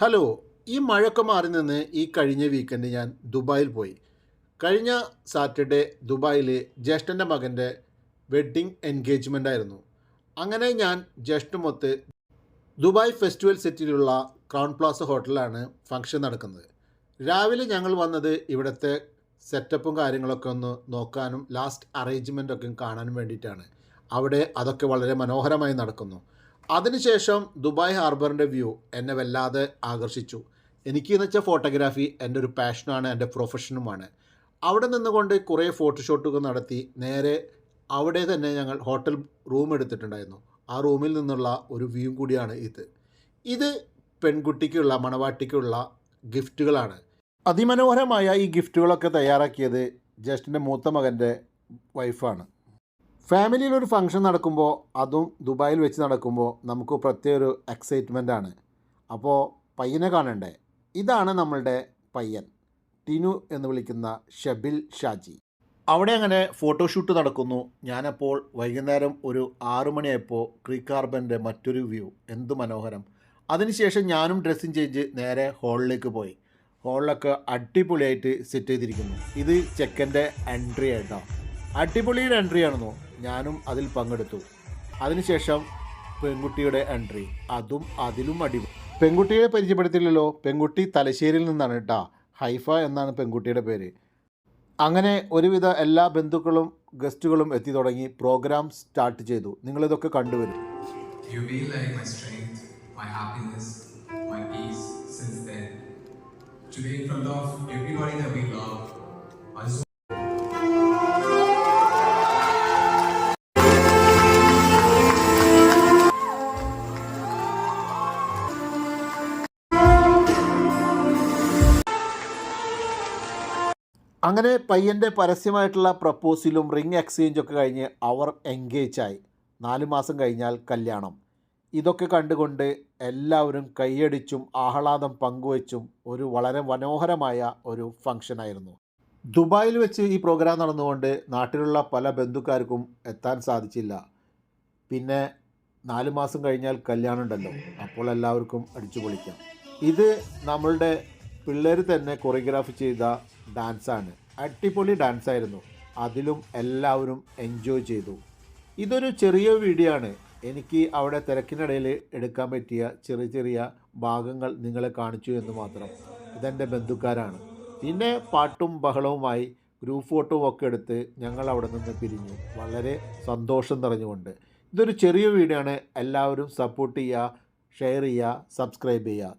Hello. ഈ മഴയൊക്കെ മാറി നിന്ന് ഈ കഴിഞ്ഞ വീക്കെൻഡ് ഞാൻ ദുബായിൽ പോയി. കഴിഞ്ഞ സാറ്റർഡേ ദുബായിൽ ജ്യേഷ്ഠൻ്റെ മകൻ്റെ വെഡ്ഡിങ് എൻഗേജ്മെൻ്റ് ആയിരുന്നു. അങ്ങനെ ഞാൻ ജ്യേഷ്ഠമൊത്ത് ദുബായ് ഫെസ്റ്റിവൽ സിറ്റിയിലുള്ള ക്രൗൺ പ്ലാസ ഹോട്ടലിലാണ് ഫംഗ്ഷൻ നടക്കുന്നത്. രാവിലെ ഞങ്ങൾ വന്നത് ഇവിടുത്തെ സെറ്റപ്പും കാര്യങ്ങളൊക്കെ ഒന്ന് നോക്കാനും ലാസ്റ്റ് അറേഞ്ച്മെൻ്റൊക്കെ കാണാനും വേണ്ടിയിട്ടാണ്. അവിടെ അതൊക്കെ വളരെ മനോഹരമായി നടക്കുന്നു. അതിനുശേഷം ദുബായ് ഹാർബറിൻ്റെ വ്യൂ എന്നെ വല്ലാതെ ആകർഷിച്ചു. എനിക്ക് എന്ന് വെച്ചാൽ ഫോട്ടോഗ്രാഫി എൻ്റെ ഒരു പാഷനാണ്, എൻ്റെ പ്രൊഫഷനുമാണ്. അവിടെ നിന്നുകൊണ്ട് കുറേ ഫോട്ടോഷൂട്ടുകൾ നടത്തി നേരെ അവിടെ തന്നെ ഞങ്ങൾ ഹോട്ടൽ റൂം എടുത്തിട്ടുണ്ടായിരുന്നു. ആ റൂമിൽ നിന്നുള്ള ഒരു വ്യൂ കൂടിയാണ് ഇത് പെൺകുട്ടിക്കുള്ള മണവാട്ടിക്കുള്ള ഗിഫ്റ്റുകളാണ്. അതിമനോഹരമായ ഈ ഗിഫ്റ്റുകളൊക്കെ തയ്യാറാക്കിയത് ജ്യേഷ്ഠൻ്റെ മൂത്ത മകൻ്റെ വൈഫാണ്. ഫാമിലിയിലൊരു ഫംഗ്ഷൻ നടക്കുമ്പോൾ, അതും ദുബായിൽ വെച്ച് നടക്കുമ്പോൾ നമുക്ക് പ്രത്യേക ഒരു എക്സൈറ്റ്മെൻ്റ് ആണ്. അപ്പോൾ പയ്യനെ കാണണ്ടേ? ഇതാണ് നമ്മളുടെ പയ്യൻ, ടിനു എന്ന് വിളിക്കുന്ന ഷബിൽ ഷാജി. അവിടെ അങ്ങനെ ഫോട്ടോഷൂട്ട് നടക്കുന്നു. ഞാനപ്പോൾ വൈകുന്നേരം ഒരു 6 മണിയായപ്പോൾ ക്രീക്ക് ഹാർബറിൻ്റെ മറ്റൊരു വ്യൂ, എന്ത് മനോഹരം. അതിനുശേഷം ഞാനും ഡ്രസ്സിങ് ചേഞ്ച് നേരെ ഹാളിലേക്ക് പോയി. ഹാളിലൊക്കെ അടിപൊളിയായിട്ട് സെറ്റ് ചെയ്തിരിക്കുന്നു. ഇത് ചെക്കൻ്റെ എൻട്രി ആയിട്ടോ, അടിപൊളിയുടെ എൻട്രി ആണെന്നോ. ഞാനും അതിൽ പങ്കെടുത്തു. അതിനുശേഷം പെൺകുട്ടിയുടെ എൻട്രി, അതും അതിലും അടിപൊളി. പെൺകുട്ടിയെ പരിചയപ്പെടുത്തില്ലല്ലോ. പെൺകുട്ടി തലശ്ശേരിയിൽ നിന്നാണ് കേട്ടോ. ഹൈഫ എന്നാണ് പെൺകുട്ടിയുടെ പേര്. അങ്ങനെ ഒരുവിധ എല്ലാ ബന്ധുക്കളും ഗസ്റ്റുകളും എത്തി തുടങ്ങി. പ്രോഗ്രാം സ്റ്റാർട്ട് ചെയ്തു. നിങ്ങളിതൊക്കെ കണ്ടുവരും. You've been like my strength, my happiness, my peace since then. Today, in front of everybody that we love, I just അങ്ങനെ പയ്യൻ്റെ പരസ്യമായിട്ടുള്ള പ്രപ്പോസലും റിംഗ് എക്സ്ചേഞ്ചൊക്കെ കഴിഞ്ഞ് അവർ എൻഗേജായി. 4 മാസം കഴിഞ്ഞാൽ കല്യാണം. ഇതൊക്കെ കണ്ടുകൊണ്ട് എല്ലാവരും കൈയടിച്ചും ആഹ്ലാദം പങ്കുവച്ചും ഒരു വളരെ മനോഹരമായ ഒരു ഫംഗ്ഷനായിരുന്നു. ദുബായിൽ വെച്ച് ഈ പ്രോഗ്രാം നടന്നുകൊണ്ട് നാട്ടിലുള്ള പല ബന്ധുക്കാർക്കും എത്താൻ സാധിച്ചില്ല. പിന്നെ 4 മാസം കഴിഞ്ഞാൽ കല്യാണം ഉണ്ടല്ലോ, അപ്പോൾ എല്ലാവർക്കും അടിച്ചു പൊളിക്കാം. ഇത് നമ്മളുടെ പിള്ളേർ തന്നെ കൊറിയോഗ്രാഫി ചെയ്ത ഡാൻസാണ്. അടിപൊളി ഡാൻസായിരുന്നു. അതിലും എല്ലാവരും എൻജോയ് ചെയ്തു. ഇതൊരു ചെറിയ വീഡിയോ ആണ്. എനിക്ക് അവിടെ തിരക്കിനിടയിൽ എടുക്കാൻ പറ്റിയ ചെറിയ ചെറിയ ഭാഗങ്ങൾ നിങ്ങളെ കാണിച്ചു എന്ന് മാത്രം. ഇതെൻ്റെ ബന്ധുക്കാരാണ്. പിന്നെ പാട്ടും ബഹളവുമായി ഗ്രൂപ്പ് ഫോട്ടോവും ഒക്കെ എടുത്ത് ഞങ്ങൾ അവിടെ നിന്ന് പിരിഞ്ഞു, വളരെ സന്തോഷം നിറഞ്ഞുകൊണ്ട്. ഇതൊരു ചെറിയ വീഡിയോ ആണ്. എല്ലാവരും സപ്പോർട്ട് ചെയ്യുക, ഷെയർ ചെയ്യുക, സബ്സ്ക്രൈബ് ചെയ്യുക.